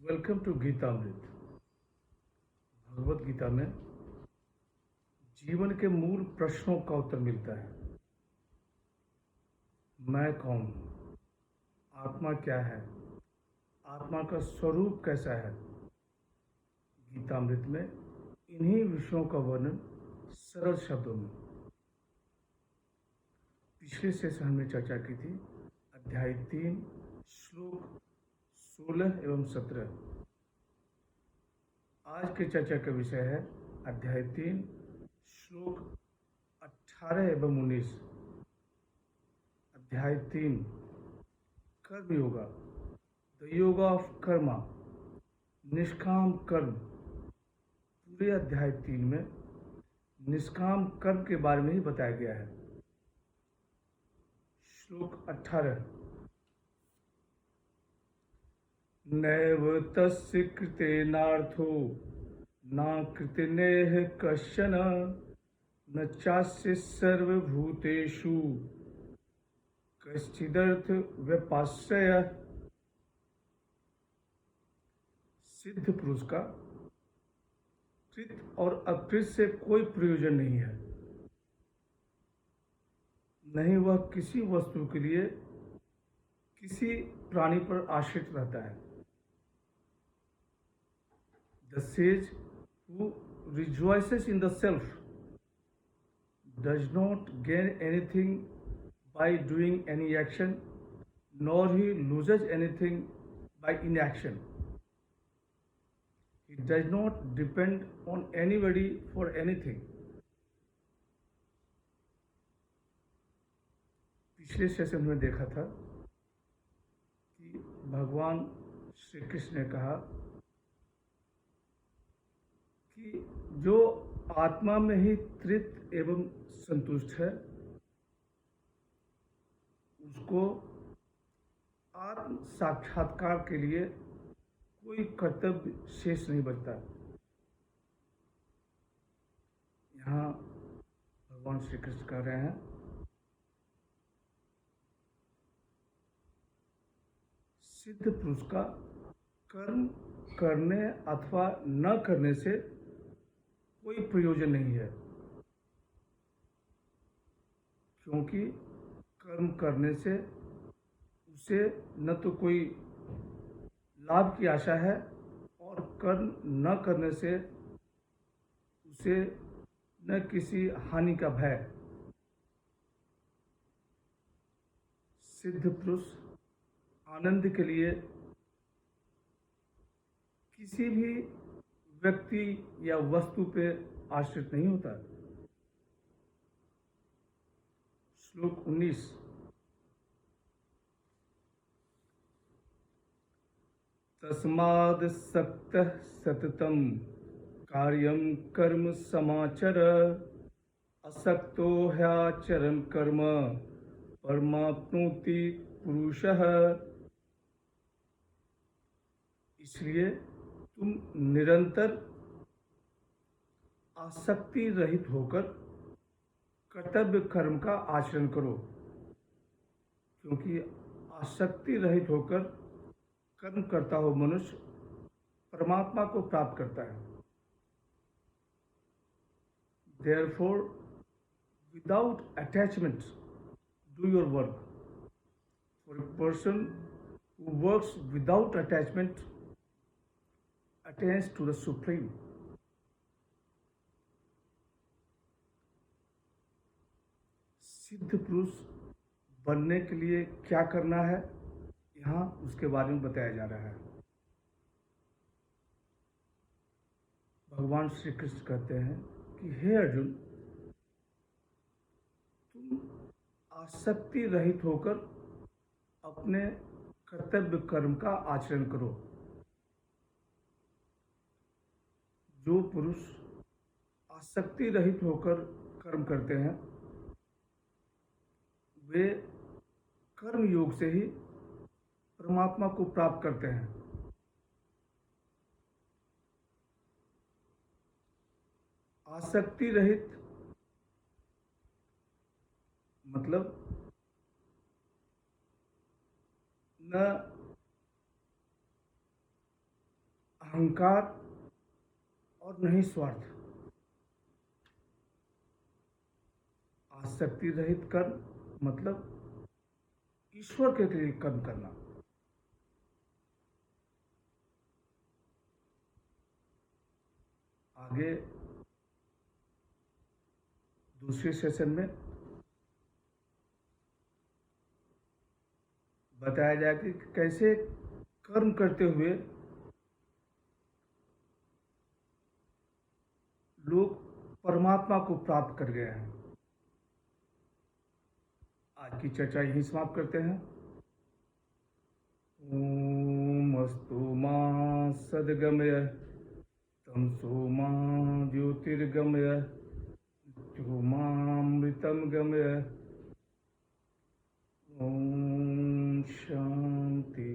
Welcome to Geetamrit. Bhagavad Gita में जीवन के मूल प्रश्नों का उत्तर मिलता है। मैं कौन हूँ? आत्मा क्या है? आत्मा का स्वरूप कैसा है? गीतामृत में इन्हीं विषयों का वर्णन सरल शब्दों में। पिछले सेशन हमने चर्चा की थी अध्याय 3 श्लोक 16 एवं 17। आज के चर्चा का विषय है अध्याय 3 श्लोक 18 एवं 19। अध्याय 3 कर्म योगा, द योगा ऑफ कर्मा, निष्काम कर्म। पूरे अध्याय 3 में निष्काम कर्म के बारे में ही बताया गया है। श्लोक 18, नैव तस्य कृतेनार्थो न कृतनेह कश्चन न चास्य सर्वभूतेषु कश्चिदर्थ व्यपाश्रय। सिद्ध पुरुष का कृत और अकृत से कोई प्रयोजन नहीं है, नहीं वह किसी वस्तु के लिए किसी प्राणी पर आश्रित रहता है। The sage who rejoices in the self does not gain anything by doing any action, nor he loses anything by inaction. He does not depend on anybody for anything. पिछले सेशन में देखा था कि भगवान श्री कृष्ण ने कहा कि जो आत्मा में ही तृप्त एवं संतुष्ट है उसको आत्म साक्षात्कार के लिए कोई कर्तव्य शेष नहीं बचता। यहाँ भगवान श्री कृष्ण कह रहे हैं सिद्ध पुरुष का कर्म करने अथवा न करने से कोई प्रयोजन नहीं है, क्योंकि कर्म करने से उसे न तो कोई लाभ की आशा है और कर्म न करने से उसे न किसी हानि का भय। सिद्ध पुरुष आनंद के लिए किसी भी व्यक्ति या वस्तु पे आश्रित नहीं होता। श्लोक 19, तस्माद् सक्तः सततं कार्यं कर्म समाचर असक्तो ह्याचरन् कर्म परमाप्नोति पुरुषः। इसलिए तुम निरंतर आसक्ति रहित होकर कर्तव्य कर्म का आचरण करो, क्योंकि आसक्ति रहित होकर कर्म करता हो मनुष्य परमात्मा को प्राप्त करता है। Therefore, without attachment, do your work. For a person who works without attachment attains to the Supreme. सिद्ध पुरुष बनने के लिए क्या करना है, यहाँ उसके बारे में बताया जा रहा है। भगवान श्री कृष्ण कहते हैं कि हे अर्जुन, तुम आसक्ति रहित होकर अपने कर्तव्य कर्म का आचरण करो। जो पुरुष आसक्ति रहित होकर कर्म करते हैं वे कर्म योग से ही परमात्मा को प्राप्त करते हैं। आसक्ति रहित मतलब न अहंकार और न ही स्वार्थ। आसक्ति रहित कर्म मतलब ईश्वर के लिए कर्म करना। आगे दूसरे सेशन में बताया जाए कि कैसे कर्म करते हुए लोग परमात्मा को प्राप्त कर गए हैं। आज की चर्चा यहीं समाप्त करते हैं। ओम अस्तु मा सद्गमय तमसो मा ज्योतिर्गमय मृतम गमय। ओम शांति।